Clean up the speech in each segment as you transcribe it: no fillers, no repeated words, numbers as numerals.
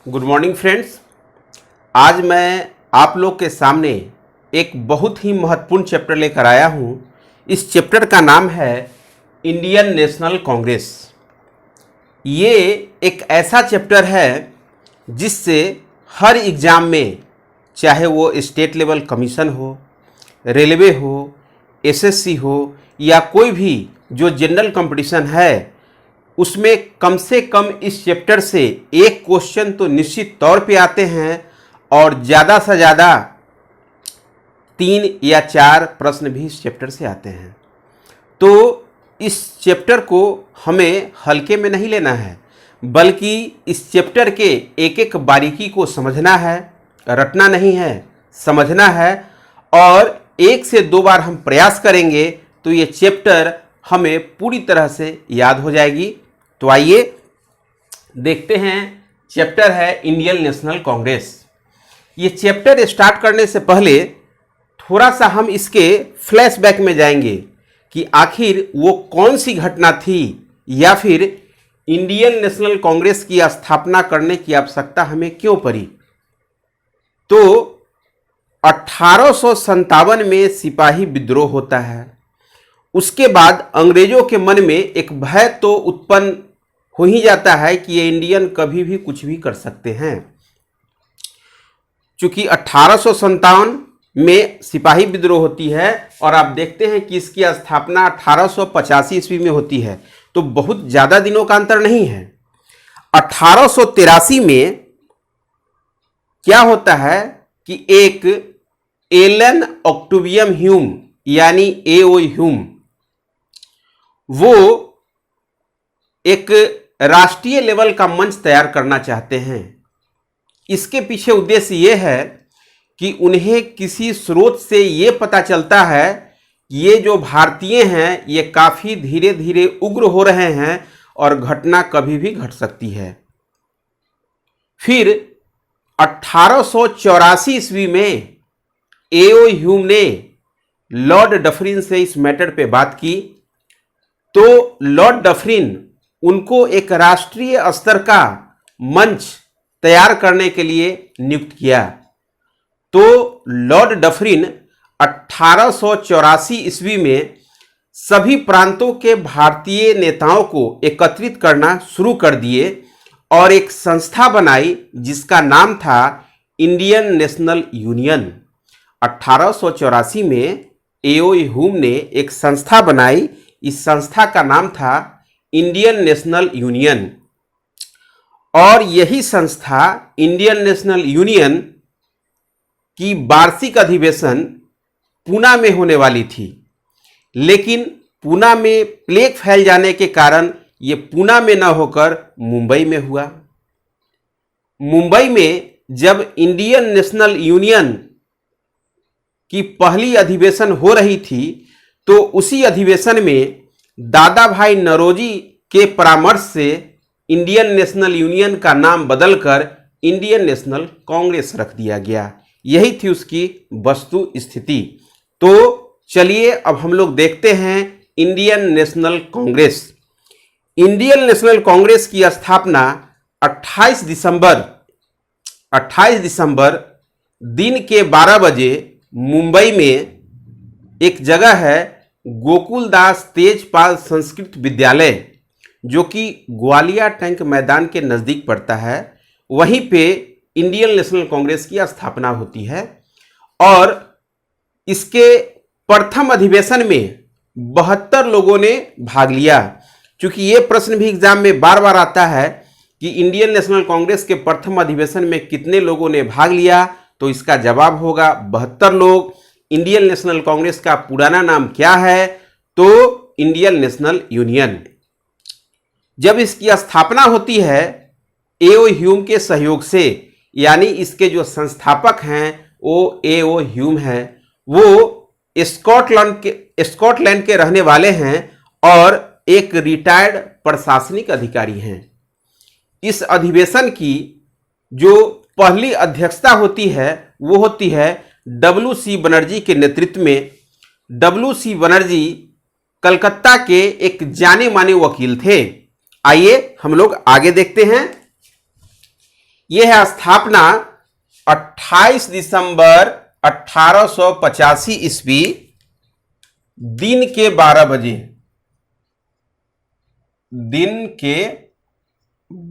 Good morning friends. आज मैं आप लोग के सामने एक बहुत ही महत्वपूर्ण चैप्टर लेकर आया हूँ। इस चैप्टर का नाम है इंडियन नेशनल कांग्रेस। ये एक ऐसा चैप्टर है जिससे हर एग्ज़ाम में, चाहे वो स्टेट लेवल कमीशन हो, रेलवे हो, एसएससी हो या कोई भी जो जनरल कंपटीशन है, उसमें कम से कम इस चैप्टर से एक क्वेश्चन तो निश्चित तौर पे आते हैं और ज़्यादा से ज़्यादा 3 या 4 प्रश्न भी इस चैप्टर से आते हैं। तो इस चैप्टर को हमें हल्के में नहीं लेना है, बल्कि इस चैप्टर के एक एक बारीकी को समझना है, रटना नहीं है, समझना है। और 1 से 2 बार हम प्रयास करेंगे तो ये चैप्टर हमें पूरी तरह से याद हो जाएगी। तो आइए देखते हैं। चैप्टर है इंडियन नेशनल कांग्रेस। ये चैप्टर स्टार्ट करने से पहले थोड़ा सा हम इसके फ्लैशबैक में जाएंगे कि आखिर वो कौन सी घटना थी या फिर इंडियन नेशनल कांग्रेस की स्थापना करने की आवश्यकता हमें क्यों पड़ी। तो 1857 में सिपाही विद्रोह होता है। उसके बाद अंग्रेजों के मन में एक भय तो उत्पन्न हो ही जाता है कि ये इंडियन कभी भी कुछ भी कर सकते हैं। चूंकि 1857 में सिपाही विद्रोह होती है और आप देखते हैं कि इसकी स्थापना 1885 ईस्वी में होती है, तो बहुत ज़्यादा दिनों का अंतर नहीं है। 1883 में क्या होता है कि एक एलन ऑक्टेवियम ह्यूम यानी एओ ह्यूम, वो एक राष्ट्रीय लेवल का मंच तैयार करना चाहते हैं। इसके पीछे उद्देश्य ये है कि उन्हें किसी स्रोत से ये पता चलता है ये जो भारतीय हैं ये काफ़ी धीरे धीरे उग्र हो रहे हैं और घटना कभी भी घट सकती है। फिर 1884 ईस्वी में एओ ह्यूम ने लॉर्ड डफरिन से इस मैटर पे बात की, तो लॉर्ड डफरिन उनको एक राष्ट्रीय स्तर का मंच तैयार करने के लिए नियुक्त किया। तो लॉर्ड डफरिन 1884 ईस्वी में सभी प्रांतों के भारतीय नेताओं को एकत्रित करना शुरू कर दिए और एक संस्था बनाई जिसका नाम था इंडियन नेशनल यूनियन। 1884 में एओ ह्यूम ने एक संस्था बनाई। इस संस्था का नाम था इंडियन नेशनल यूनियन और यही संस्था इंडियन नेशनल यूनियन की वार्षिक अधिवेशन पूना में होने वाली थी, लेकिन पूना में प्लेग फैल जाने के कारण ये पूना में न होकर मुंबई में हुआ। मुंबई में जब इंडियन नेशनल यूनियन की पहली अधिवेशन हो रही थी, तो उसी अधिवेशन में दादा भाई नौरोजी के परामर्श से इंडियन नेशनल यूनियन का नाम बदलकर इंडियन नेशनल कांग्रेस रख दिया गया। यही थी उसकी वस्तु स्थिति। तो चलिए अब हम लोग देखते हैं Indian national Congress. Indian national Congress की स्थापना 28 दिसंबर दिन के 12 बजे मुंबई में एक जगह है गोकुलदास तेजपाल संस्कृत विद्यालय, जो कि ग्वालियर टैंक मैदान के नज़दीक पड़ता है, वहीं पे इंडियन नेशनल कांग्रेस की स्थापना होती है। और इसके प्रथम अधिवेशन में 72 लोगों ने भाग लिया। क्योंकि ये प्रश्न भी एग्जाम में बार बार आता है कि इंडियन नेशनल कांग्रेस के प्रथम अधिवेशन में कितने लोगों ने भाग लिया, तो इसका जवाब होगा 72 लोग। इंडियन नेशनल कांग्रेस का पुराना नाम क्या है, तो इंडियन नेशनल यूनियन। जब इसकी स्थापना होती है एओ ह्यूम के सहयोग से, यानी इसके जो संस्थापक हैं वो एओ ह्यूम हैं, वो स्कॉटलैंड के रहने वाले हैं और एक रिटायर्ड प्रशासनिक अधिकारी हैं। इस अधिवेशन की जो पहली अध्यक्षता होती है वो होती है डब्ल्यू.सी. बनर्जी के नेतृत्व में। डब्ल्यू.सी. बनर्जी कलकत्ता के एक जाने माने वकील थे। आइए हम लोग आगे देखते हैं। यह है स्थापना 28 दिसंबर 1885 ईस्वी दिन के 12 बजे, दिन के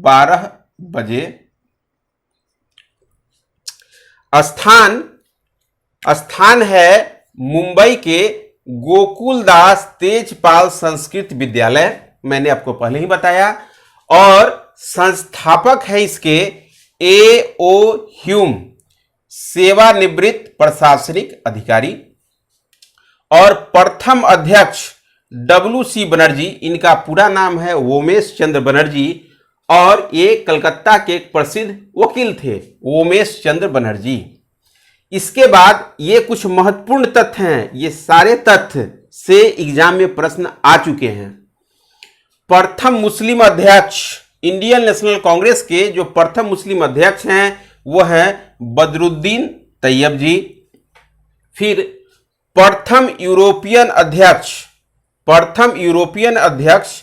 12 बजे। स्थान है मुंबई के गोकुलदास तेजपाल संस्कृत विद्यालय, मैंने आपको पहले ही बताया। और संस्थापक है इसके A.O. ह्यूम, सेवानिवृत्त प्रशासनिक अधिकारी। और प्रथम अध्यक्ष W.C. बनर्जी, इनका पूरा नाम है उमेश चंद्र बनर्जी, और ये कलकत्ता के एक प्रसिद्ध वकील थे, उमेश चंद्र बनर्जी। इसके बाद ये कुछ महत्वपूर्ण तथ्य हैं, ये सारे तथ्य से एग्जाम में प्रश्न आ चुके हैं। प्रथम मुस्लिम अध्यक्ष इंडियन नेशनल कांग्रेस के जो प्रथम मुस्लिम अध्यक्ष हैं वो हैं बदरुद्दीन तैयब जी। फिर प्रथम यूरोपियन अध्यक्ष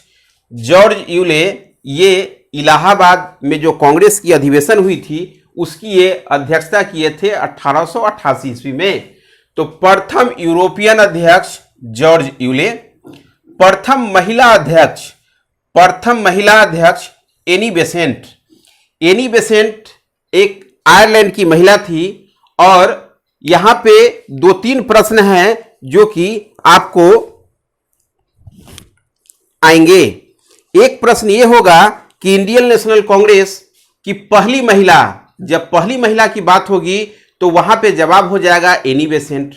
जॉर्ज यूले, ये इलाहाबाद में जो कांग्रेस की अधिवेशन हुई थी उसकी ये अध्यक्षता किए थे 1888 ईस्वी में। तो प्रथम यूरोपियन अध्यक्ष जॉर्ज यूले। प्रथम महिला अध्यक्ष एनी बेसेंट एक आयरलैंड की महिला थी। और यहां पे 2-3 प्रश्न हैं जो कि आपको आएंगे। एक प्रश्न ये होगा कि इंडियन नेशनल कांग्रेस की पहली महिला, जब पहली महिला की बात होगी तो वहां पे जवाब हो जाएगा एनी बेसेंट।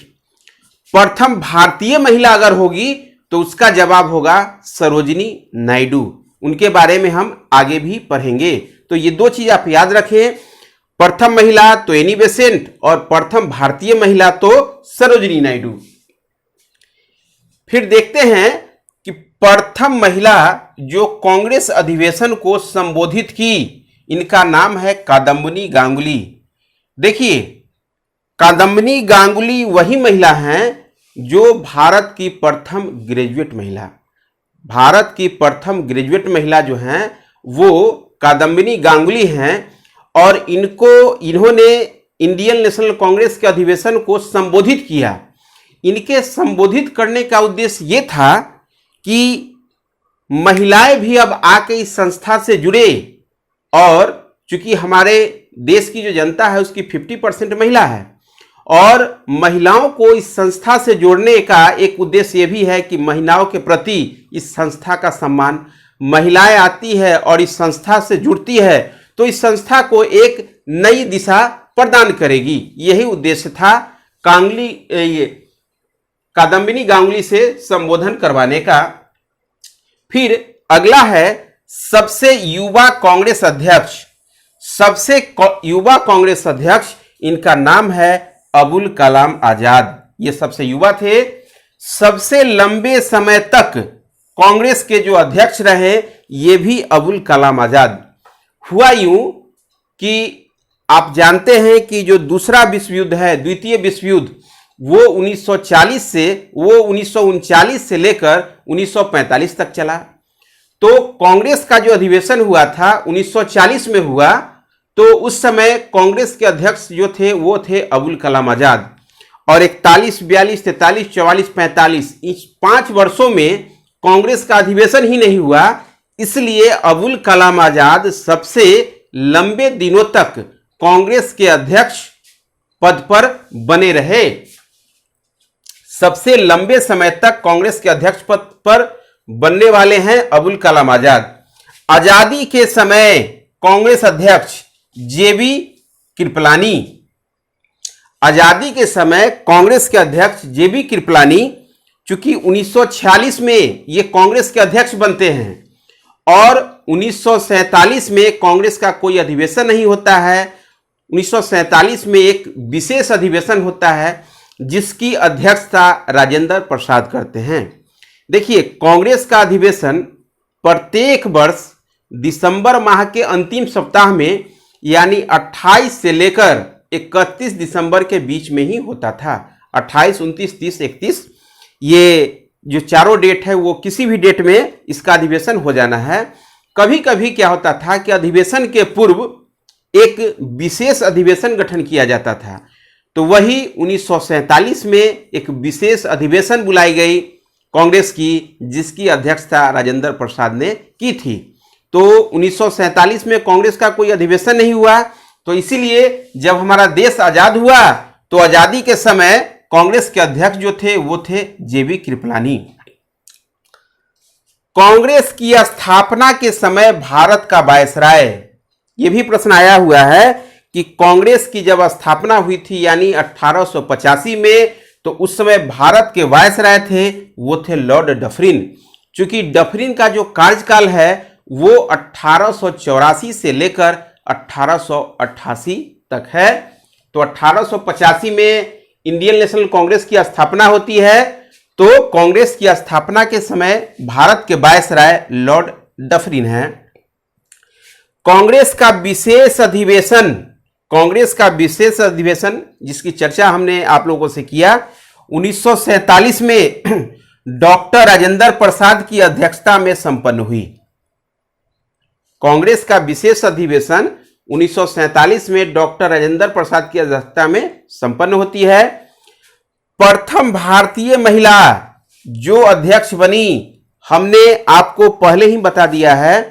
प्रथम भारतीय महिला अगर होगी तो उसका जवाब होगा सरोजिनी नायडू, उनके बारे में हम आगे भी पढ़ेंगे। तो ये 2 चीज आप याद रखें, प्रथम महिला तो एनी बेसेंट और प्रथम भारतीय महिला तो सरोजिनी नायडू। फिर देखते हैं कि प्रथम महिला जो कांग्रेस अधिवेशन को संबोधित की, इनका नाम है कादम्बिनी गांगुली। देखिए, कादम्बिनी गांगुली वही महिला हैं जो भारत की प्रथम ग्रेजुएट महिला जो हैं वो कादम्बिनी गांगुली हैं। और इन्होंने इंडियन नेशनल कांग्रेस के अधिवेशन को संबोधित किया। इनके संबोधित करने का उद्देश्य ये था कि महिलाएं भी अब आके इस संस्था से जुड़े, और चूंकि हमारे देश की जो जनता है उसकी 50% महिला है, और महिलाओं को इस संस्था से जोड़ने का एक उद्देश्य ये भी है कि महिलाओं के प्रति इस संस्था का सम्मान, महिलाएं आती है और इस संस्था से जुड़ती है तो इस संस्था को एक नई दिशा प्रदान करेगी। यही उद्देश्य था कादम्बिनी गांगुली से संबोधन करवाने का। फिर अगला है सबसे युवा कांग्रेस अध्यक्ष, इनका नाम है अबुल कलाम आजाद। ये सबसे युवा थे। सबसे लंबे समय तक कांग्रेस के जो अध्यक्ष रहे ये भी अबुल कलाम आजाद। हुआ यूं कि आप जानते हैं कि जो दूसरा विश्व युद्ध है, द्वितीय विश्व युद्ध, वो 1939 से लेकर 1945 तक चला। तो कांग्रेस का जो अधिवेशन हुआ था 1940 में हुआ, तो उस समय कांग्रेस के अध्यक्ष जो थे वो थे अबुल कलाम आजाद। और 41, 42, 43, 44, 45 इस 5 वर्षों में कांग्रेस का अधिवेशन ही नहीं हुआ, इसलिए अबुल कलाम आजाद सबसे लंबे दिनों तक कांग्रेस के अध्यक्ष पद पर बने रहे। सबसे लंबे समय तक कांग्रेस के अध्यक्ष पद पर बनने वाले हैं अबुल कलाम आजाद। आजादी के समय कांग्रेस अध्यक्ष जेबी कृपलानी, आजादी के समय कांग्रेस के अध्यक्ष जेबी कृपलानी, चूंकि 1946 में ये कांग्रेस के अध्यक्ष बनते हैं और 1947 में कांग्रेस का कोई अधिवेशन नहीं होता है। 1947 में एक विशेष अधिवेशन होता है जिसकी अध्यक्षता राजेंद्र प्रसाद करते हैं। देखिए, कांग्रेस का अधिवेशन प्रत्येक वर्ष दिसंबर माह के अंतिम सप्ताह में यानी 28 से लेकर 31 दिसंबर के बीच में ही होता था। 28, 29, 30, 31 ये जो चारों डेट है वो किसी भी डेट में इसका अधिवेशन हो जाना है। कभी कभी क्या होता था कि अधिवेशन के पूर्व एक विशेष अधिवेशन गठन किया जाता था। तो वही 1947 में एक विशेष अधिवेशन बुलाई गई कांग्रेस की, जिसकी अध्यक्षता राजेंद्र प्रसाद ने की थी। तो 1947 में कांग्रेस का कोई अधिवेशन नहीं हुआ, तो इसीलिए जब हमारा देश आजाद हुआ तो आजादी के समय कांग्रेस के अध्यक्ष जो थे वो थे जेबी कृपलानी। कांग्रेस की स्थापना के समय भारत का वायसराय, ये भी प्रश्न आया हुआ है कि कांग्रेस की जब स्थापना हुई थी यानी 1885 में, तो उस समय भारत के वायसराय थे वो थे लॉर्ड डफरिन। चूंकि डफरिन का जो कार्यकाल है वो 1884 से लेकर 1888 तक है। तो 1885 में इंडियन नेशनल कांग्रेस की स्थापना होती है। तो कांग्रेस की स्थापना के समय भारत के वायसराय लॉर्ड डफरिन हैं। कांग्रेस का विशेष अधिवेशन जिसकी चर्चा हमने आप लोगों से किया 1947 में डॉक्टर राजेंद्र प्रसाद की अध्यक्षता में संपन्न हुई। कांग्रेस का विशेष अधिवेशन 1947 में डॉक्टर राजेंद्र प्रसाद की अध्यक्षता में संपन्न होती है। प्रथम भारतीय महिला जो अध्यक्ष बनी, हमने आपको पहले ही बता दिया है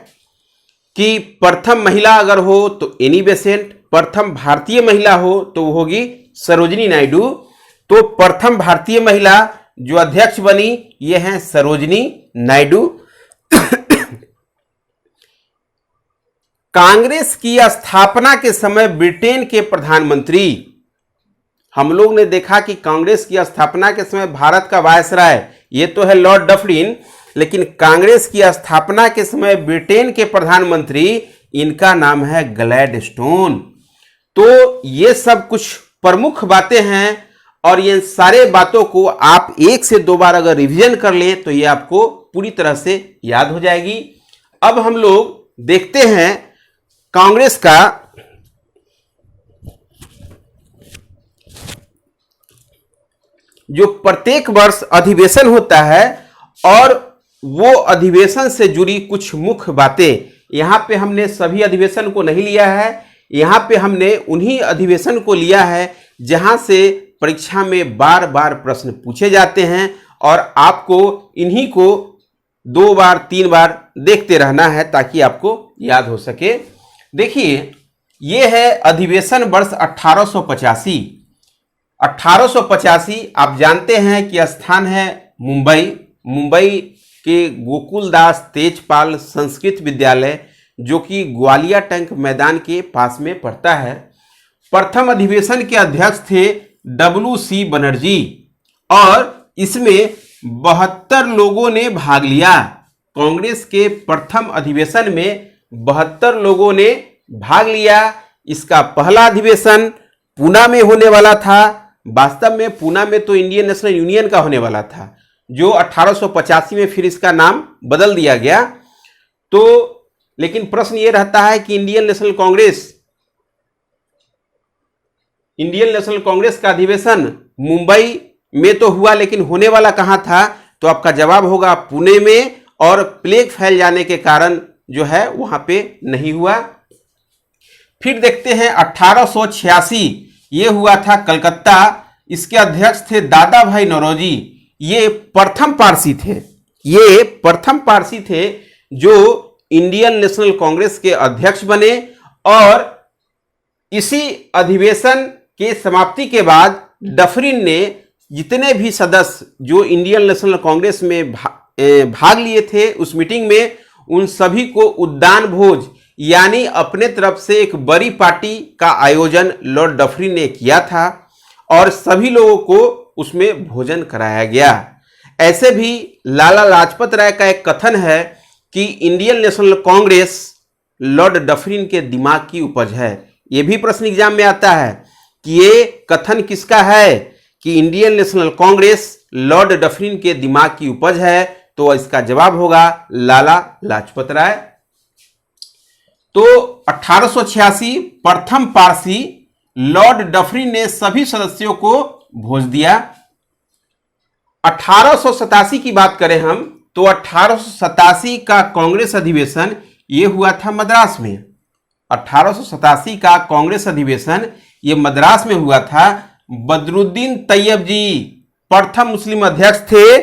कि प्रथम महिला अगर हो तो एनी बेसेंट, प्रथम भारतीय महिला हो तो वो होगी सरोजिनी नायडू। तो प्रथम भारतीय महिला जो अध्यक्ष बनी ये हैं सरोजिनी नायडू। कांग्रेस की स्थापना के समय ब्रिटेन के प्रधानमंत्री, हम लोग ने देखा कि कांग्रेस की स्थापना के समय भारत का वायसराय ये तो है लॉर्ड डफरिन, लेकिन कांग्रेस की स्थापना के समय ब्रिटेन के प्रधानमंत्री इनका नाम है ग्लैडस्टोन। तो ये सब कुछ प्रमुख बातें हैं और ये सारे बातों को आप एक से दो बार अगर रिवीजन कर लें तो ये आपको पूरी तरह से याद हो जाएगी। अब हम लोग देखते हैं कांग्रेस का जो प्रत्येक वर्ष अधिवेशन होता है और वो अधिवेशन से जुड़ी कुछ मुख्य बातें। यहां पे हमने सभी अधिवेशन को नहीं लिया है, यहां पे हमने उन्हीं अधिवेशन को लिया है जहां से परीक्षा में बार बार प्रश्न पूछे जाते हैं और आपको इन्हीं को 2 बार 3 बार देखते रहना है ताकि आपको याद हो सके। देखिए ये है अधिवेशन वर्ष 1885। 1885 आप जानते हैं कि स्थान है मुंबई के गोकुलदास तेजपाल संस्कृत विद्यालय जो कि ग्वालिया टैंक मैदान के पास में पड़ता है। प्रथम अधिवेशन के अध्यक्ष थे WC बनर्जी और इसमें 72 लोगों ने भाग लिया। कांग्रेस के प्रथम अधिवेशन में 72 लोगों ने भाग लिया। इसका पहला अधिवेशन पूना में होने वाला था। वास्तव में पूना में तो इंडियन नेशनल यूनियन का होने वाला था जो 1885 में फिर इसका नाम बदल दिया गया। तो लेकिन प्रश्न ये रहता है कि इंडियन नेशनल कांग्रेस का अधिवेशन मुंबई में तो हुआ लेकिन होने वाला कहां था? तो आपका जवाब होगा पुणे में, और प्लेग फैल जाने के कारण जो है वहां पे नहीं हुआ। फिर देखते हैं 1886 ये हुआ था कलकत्ता। इसके अध्यक्ष थे दादा भाई नौरोजी। ये प्रथम पारसी थे जो इंडियन नेशनल कांग्रेस के अध्यक्ष बने। और इसी अधिवेशन के समाप्ति के बाद डफरिन ने जितने भी सदस्य जो इंडियन नेशनल कांग्रेस में भाग लिए थे उस मीटिंग में, उन सभी को उद्यान भोज यानी अपने तरफ से एक बड़ी पार्टी का आयोजन लॉर्ड डफरिन ने किया था और सभी लोगों को उसमें भोजन कराया गया। ऐसे भी लाला लाजपत राय का एक कथन है कि Indian national Congress Lord Dufferin के दिमाग की उपज है। यह भी प्रश्न एग्जाम में आता है कि ये कथन किसका है कि Indian national Congress Lord Dufferin के दिमाग की उपज है? तो इसका जवाब होगा लाला लाजपत राय। तो 1886 प्रथम पारसी लॉर्ड डफरिन ने सभी सदस्यों को भोज दिया। 1887 की बात करें हम तो 1887 का कांग्रेस अधिवेशन यह हुआ था मद्रास में। 1887 का कांग्रेस अधिवेशन ये मद्रास में हुआ था। बदरुद्दीन तैयब जी प्रथम मुस्लिम अध्यक्ष थे।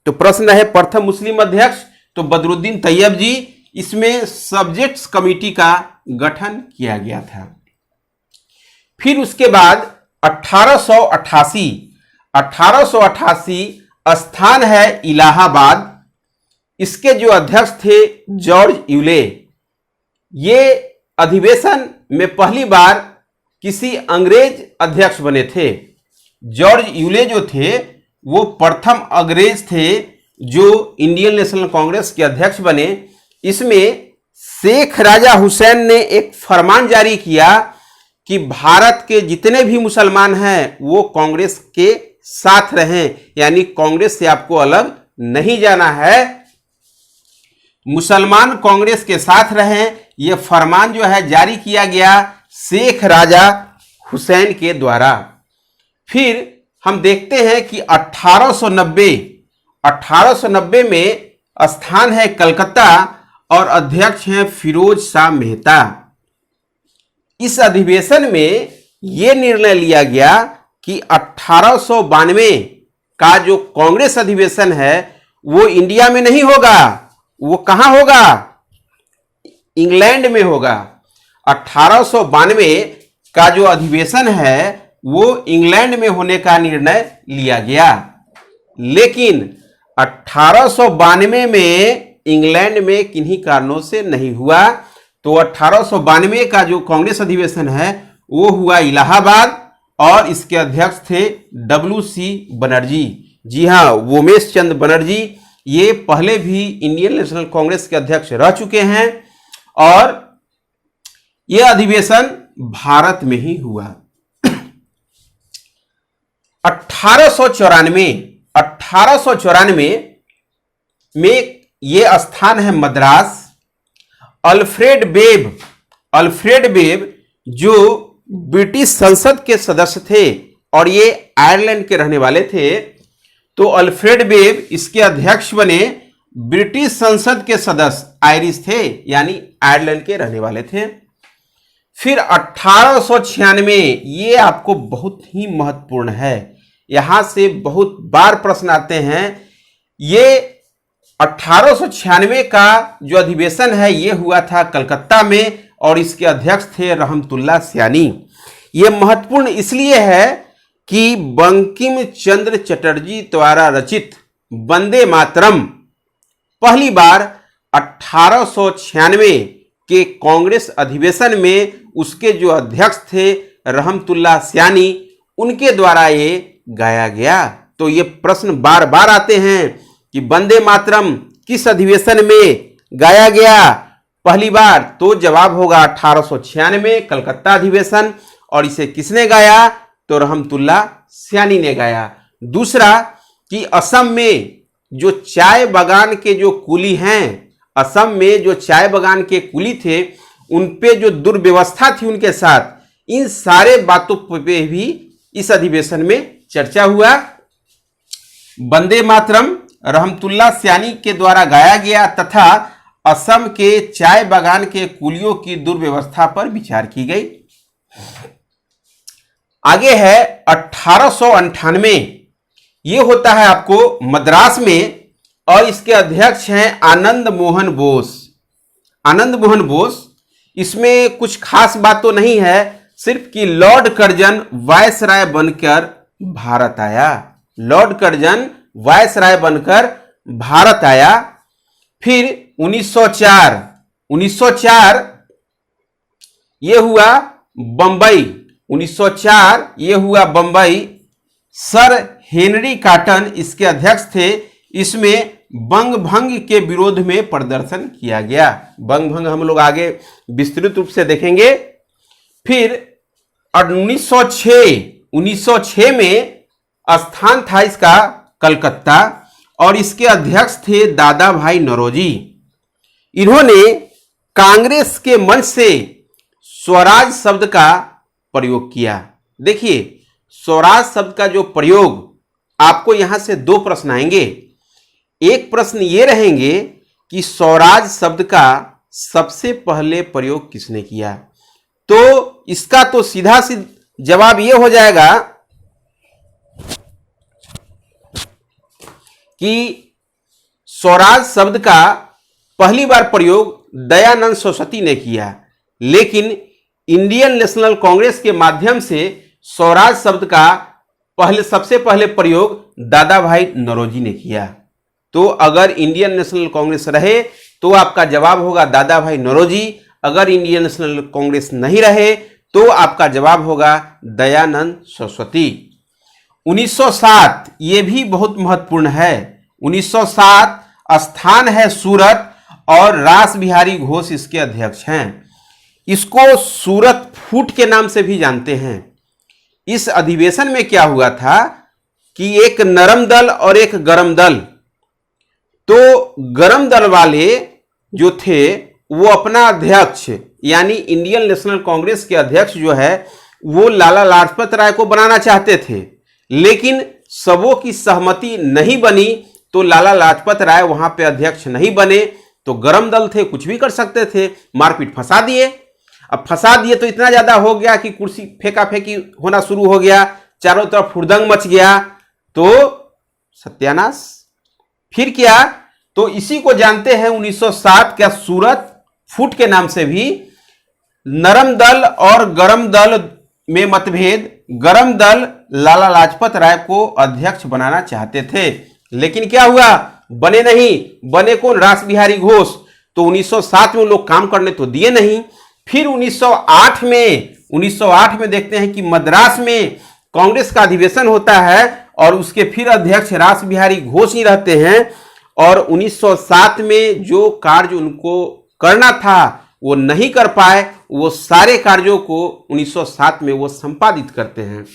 तो प्रश्न है प्रथम मुस्लिम अध्यक्ष, तो बदरुद्दीन तैयब जी। इसमें सब्जेक्ट्स कमेटी का गठन किया गया था। फिर उसके बाद 1888 स्थान है इलाहाबाद। इसके जो अध्यक्ष थे जॉर्ज यूले। ये अधिवेशन में पहली बार किसी अंग्रेज अध्यक्ष बने थे। जॉर्ज यूले जो थे वो प्रथम अंग्रेज थे जो इंडियन नेशनल कांग्रेस के अध्यक्ष बने। इसमें शेख राजा हुसैन ने एक फरमान जारी किया कि भारत के जितने भी मुसलमान हैं वो कांग्रेस के साथ रहें, यानी कांग्रेस से आपको अलग नहीं जाना है, मुसलमान कांग्रेस के साथ रहें। यह फरमान जो है जारी किया गया शेख राजा हुसैन के द्वारा। फिर हम देखते हैं कि 1890 में स्थान है कलकत्ता और अध्यक्ष हैं फिरोज शाह मेहता। इस अधिवेशन में यह निर्णय लिया गया कि 1892 का जो कांग्रेस अधिवेशन है वो इंडिया में नहीं होगा, वो कहां होगा? इंग्लैंड में होगा। 1892 का जो अधिवेशन है वो इंग्लैंड में होने का निर्णय लिया गया। लेकिन 1892 में इंग्लैंड में किन्हीं कारणों से नहीं हुआ। तो 1892 का जो कांग्रेस अधिवेशन है वो हुआ इलाहाबाद और इसके अध्यक्ष थे WC बनर्जी। जी हां, वोमेश चंद बनर्जी ये पहले भी इंडियन नेशनल कांग्रेस के अध्यक्ष रह चुके हैं और यह अधिवेशन भारत में ही हुआ। 1894 में यह स्थान है मद्रास। अल्फ्रेड बेब जो ब्रिटिश संसद के सदस्य थे और ये आयरलैंड के रहने वाले थे, तो अल्फ्रेड बेब इसके अध्यक्ष बने। ब्रिटिश संसद के सदस्य आयरिश थे, यानी आयरलैंड के रहने वाले थे। फिर 1896, ये आपको बहुत ही महत्वपूर्ण है, यहां से बहुत बार प्रश्न आते हैं। ये 1896 का जो अधिवेशन है ये हुआ था कलकत्ता में और इसके अध्यक्ष थे रहमतुल्लाह सयानी। ये महत्वपूर्ण इसलिए है कि बंकिम चंद्र चटर्जी द्वारा रचित वंदे मातरम पहली बार 1896 के कांग्रेस अधिवेशन में उसके जो अध्यक्ष थे रहमतुल्लाह सयानी उनके द्वारा ये गाया गया। तो ये प्रश्न बार बार आते हैं कि वंदे मातरम किस अधिवेशन में गाया गया पहली बार, तो जवाब होगा 1896 कलकत्ता अधिवेशन। और इसे किसने गाया? तो रहमतुल्लाह सयानी ने गाया। दूसरा कि असम में जो चाय बागान के जो कुली हैं, असम में जो चाय बागान के कुली थे उन पे जो दुर्व्यवस्था थी उनके साथ, इन सारे बातों पे भी इस अधिवेशन में चर्चा हुआ। वंदे मातरम रहमतुल्लाह सयानी के द्वारा गाया गया तथा असम के चाय बागान के कुलियों की दुर्व्यवस्था पर विचार की गई। आगे है 1898, ये होता है आपको मद्रास में और इसके अध्यक्ष हैं आनंद मोहन बोस। आनंद मोहन बोस, इसमें कुछ खास बात तो नहीं है, सिर्फ कि लॉर्ड कर्जन वायसराय बनकर भारत आया। लॉर्ड कर्जन वायसराय बनकर भारत आया। फिर 1904 ये हुआ बंबई। 1904 ये हुआ बंबई। सर हेनरी कॉटन इसके अध्यक्ष थे। इसमें बंग भंग के विरोध में प्रदर्शन किया गया। बंग भंग हम लोग आगे विस्तृत रूप से देखेंगे। फिर 1906 में स्थान था इसका कलकत्ता और इसके अध्यक्ष थे दादा भाई नौरोजी। इन्होंने कांग्रेस के मंच से स्वराज शब्द का प्रयोग किया। देखिए, स्वराज शब्द का जो प्रयोग, आपको यहां से दो प्रश्न आएंगे। एक प्रश्न ये रहेंगे कि स्वराज शब्द का सबसे पहले प्रयोग किसने किया, तो इसका तो सीधा जवाब ये हो जाएगा कि स्वराज शब्द का पहली बार प्रयोग दयानंद सरस्वती ने किया, लेकिन इंडियन नेशनल कांग्रेस के माध्यम से स्वराज शब्द का सबसे पहले प्रयोग दादा भाई नौरोजी ने किया। तो अगर इंडियन नेशनल कांग्रेस रहे तो आपका जवाब होगा दादा भाई नौरोजी, अगर इंडियन नेशनल कांग्रेस नहीं रहे तो आपका जवाब होगा दयानंद सरस्वती। 1907 ये भी बहुत महत्वपूर्ण है। 1907 स्थान है सूरत और रास बिहारी घोष इसके अध्यक्ष हैं। इसको सूरत फूट के नाम से भी जानते हैं। इस अधिवेशन में क्या हुआ था कि एक नरम दल और एक गरम दल, तो गरम दल वाले जो थे वो अपना अध्यक्ष यानी इंडियन नेशनल कांग्रेस के अध्यक्ष जो है वो लाला लाजपत राय को बनाना चाहते थे, लेकिन सबों की सहमति नहीं बनी तो लाला लाजपत राय वहां पे अध्यक्ष नहीं बने। तो गरम दल थे, कुछ भी कर सकते थे, मारपीट फंसा दिए। अब फंसा दिए तो इतना ज्यादा हो गया कि कुर्सी फेंका फेंकी होना शुरू हो गया, चारों तरफ हुड़दंग मच गया, तो सत्यानाश। फिर क्या, तो इसी को जानते हैं 1907 का सूरत फूट के नाम से भी। नरम दल और गरम दल में मतभेद, गरम दल लाला लाजपत राय को अध्यक्ष बनाना चाहते थे, लेकिन क्या हुआ, बने नहीं। बने कौन, रास बिहारी घोष। तो 1907 में लोग काम करने तो दिए नहीं। फिर 1908 में देखते हैं कि मद्रास में कांग्रेस का अधिवेशन होता है और उसके फिर अध्यक्ष रास बिहारी घोष ही रहते हैं, और 1907 में जो कार्य उनको करना था वो नहीं कर पाए, वो सारे कार्यों को 1907 में वो संपादित करते हैं।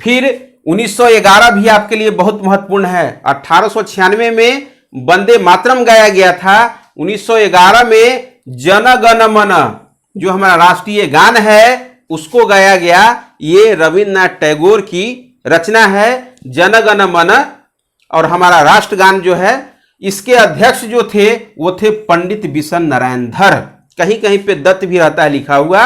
फिर 1911 भी आपके लिए बहुत महत्वपूर्ण है। 1896 में वंदे मातरम गाया गया था। 1911 में जन गण मन जो हमारा राष्ट्रीय गान है उसको गाया गया। ये रविन्द्रनाथ टैगोर की रचना है जन गण मन, और हमारा राष्ट्रगान जो है इसके अध्यक्ष जो थे वो थे पंडित बिशन नारायण धर। कहीं कहीं पे दत्त भी रहता है लिखा हुआ।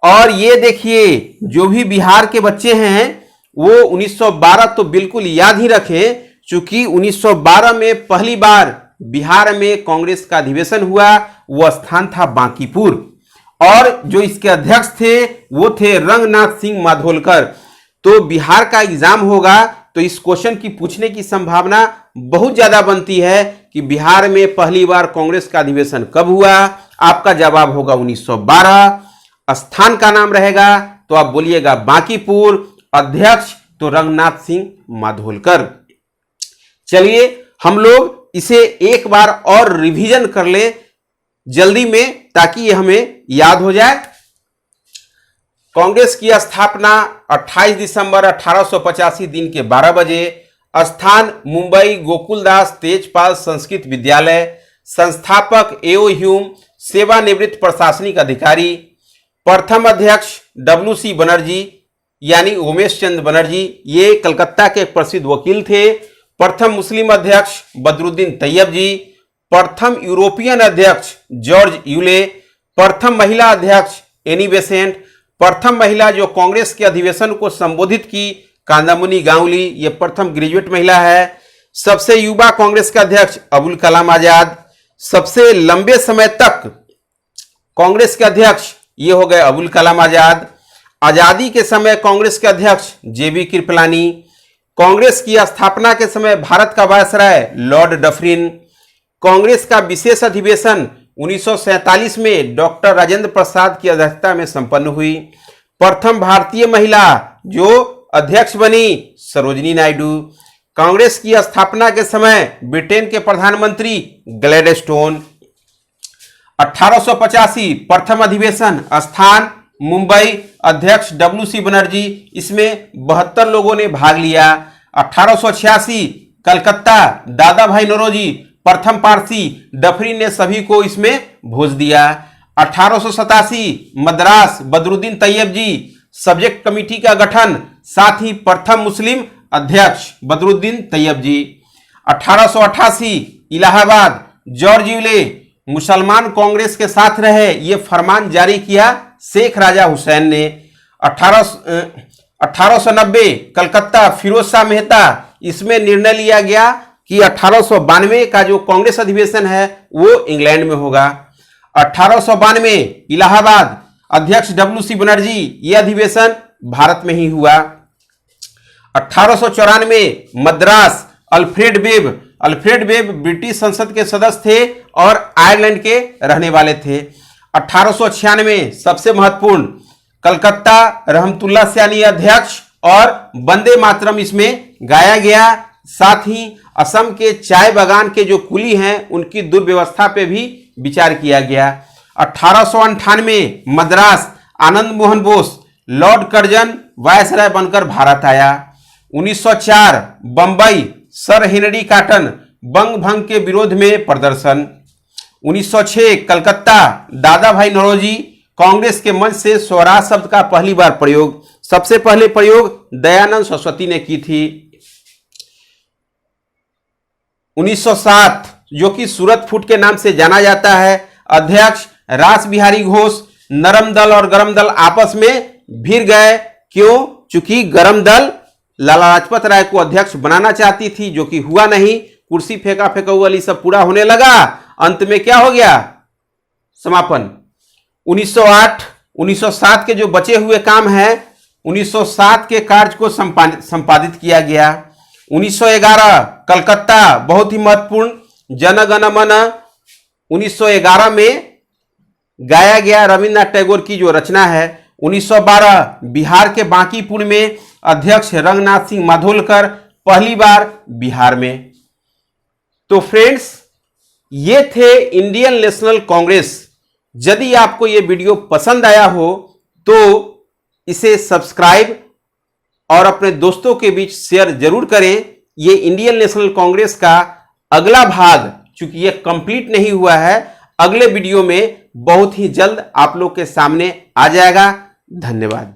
और ये देखिए जो भी बिहार के बच्चे हैं वो 1912 तो बिल्कुल याद ही रखें, चूंकि 1912 में पहली बार बिहार में कांग्रेस का अधिवेशन हुआ, वो स्थान था बांकीपुर, और जो इसके अध्यक्ष थे वो थे रंगनाथ सिंह माधोलकर। तो बिहार का एग्जाम होगा तो इस क्वेश्चन की पूछने की संभावना बहुत ज्यादा बनती है कि बिहार में पहली बार कांग्रेस का अधिवेशन कब हुआ। आपका जवाब होगा 1912। स्थान का नाम रहेगा तो आप बोलिएगा बांकीपुर, अध्यक्ष तो रंगनाथ सिंह माधोलकर। चलिए हम लोग इसे एक बार और रिवीजन कर ले जल्दी में, ताकि ये हमें याद हो जाए। कांग्रेस की स्थापना 28 दिसंबर 1885 दिन के 12 बजे। स्थान मुंबई गोकुलदास तेजपाल संस्कृत विद्यालय। संस्थापक एओ ह्यूम, सेवानिवृत्त प्रशासनिक अधिकारी। प्रथम अध्यक्ष WC बनर्जी यानी उमेश चंद्र बनर्जी, ये कलकत्ता के एक प्रसिद्ध वकील थे। प्रथम मुस्लिम अध्यक्ष बदरुद्दीन तैयब जी। प्रथम यूरोपियन अध्यक्ष जॉर्ज यूले। प्रथम महिला अध्यक्ष एनी बेसेंट। प्रथम महिला जो कांग्रेस के अधिवेशन को संबोधित की कांदामुनी गांगुली, ये प्रथम ग्रेजुएट महिला है। सबसे युवा कांग्रेस के अध्यक्ष अबुल कलाम आजाद। सबसे लंबे समय तक कांग्रेस के अध्यक्ष ये हो गए अबुल कलाम आजाद। आजादी के समय कांग्रेस के अध्यक्ष JB कृपलानी। कांग्रेस की स्थापना के समय भारत का वायसराय लॉर्ड डफरिन। कांग्रेस का विशेष अधिवेशन 1947 में डॉक्टर राजेंद्र प्रसाद की अध्यक्षता में संपन्न हुई। प्रथम भारतीय महिला जो अध्यक्ष बनी सरोजिनी नायडू। कांग्रेस की स्थापना के समय ब्रिटेन के प्रधानमंत्री ग्लैडस्टोन। 1885 प्रथम अधिवेशन, स्थान मुंबई, अध्यक्ष WC बनर्जी, इसमें 72 लोगों ने भाग लिया। 1886 कलकत्ता, दादा भाई नौरोजी, प्रथम पारसी, डफरिन ने सभी को इसमें भोज दिया। 1887 मद्रास, बदरुद्दीन तैयब जी, सब्जेक्ट कमेटी का गठन, साथ ही प्रथम मुस्लिम अध्यक्ष बदरुद्दीन तैयब जी। 1888 इलाहाबाद, जॉर्ज यूले, मुसलमान कांग्रेस के साथ रहे, ये फरमान जारी किया शेख राजा हुसैन ने। 1890 कलकत्ता फिरोज शाह मेहता, इसमें निर्णय लिया गया कि 1892 का जो कांग्रेस अधिवेशन है वो इंग्लैंड में होगा। 1892 इलाहाबाद, अध्यक्ष WC बनर्जी, ये अधिवेशन भारत में ही हुआ। 1894 मद्रास, अल्फ्रेड वेब ब्रिटिश संसद के सदस्य थे और आयरलैंड के रहने वाले थे। 1896 सबसे महत्वपूर्ण, कलकत्ता, रहमतुल्लाह सयानी अध्यक्ष और वंदे मातरम इसमें गाया गया। साथ ही असम के चाय बागान के जो कुली हैं उनकी दुर्व्यवस्था पे भी विचार किया गया। 1898 Madras, Anand Mohan Bose, lord Curzon viceroy बनकर भारत आया। 1904 बंबई, सर हेनरी कॉटन, बंग भंग के विरोध में प्रदर्शन। 1906 कलकत्ता, दादा भाई नौरोजी, कांग्रेस के मंच से स्वराज शब्द का पहली बार प्रयोग, सबसे पहले प्रयोग दयानंद सरस्वती ने की थी। 1907 जो कि सूरत फूट के नाम से जाना जाता है, अध्यक्ष रास बिहारी घोष, नरम दल और गरम दल आपस में भिड़ गए। क्यों? चूंकि गरम दल लाला लाजपत राय को अध्यक्ष बनाना चाहती थी, जो कि हुआ नहीं। कुर्सी फेंका फेंकाऊ वाली सब पूरा होने लगा, अंत में क्या हो गया? समापन। 1908 1907 के जो बचे हुए काम हैं, 1907 के कार्य को संपादित किया गया। 1911 कलकत्ता, बहुत ही महत्वपूर्ण, जन गण मन 1911 में गाया गया रविन्द्रनाथ टैगोर की जो रचना है। 1912 बिहार के बांकीपुर में अध्यक्ष रंगनाथ सिंह माधोलकर पहली बार बिहार में। तो फ्रेंड्स, ये थे इंडियन नेशनल कांग्रेस। यदि आपको ये वीडियो पसंद आया हो तो इसे सब्सक्राइब और अपने दोस्तों के बीच शेयर जरूर करें। ये इंडियन नेशनल कांग्रेस का अगला भाग, चूंकि ये कंप्लीट नहीं हुआ है, अगले वीडियो में बहुत ही जल्द आप लोग के सामने आ जाएगा। धन्यवाद।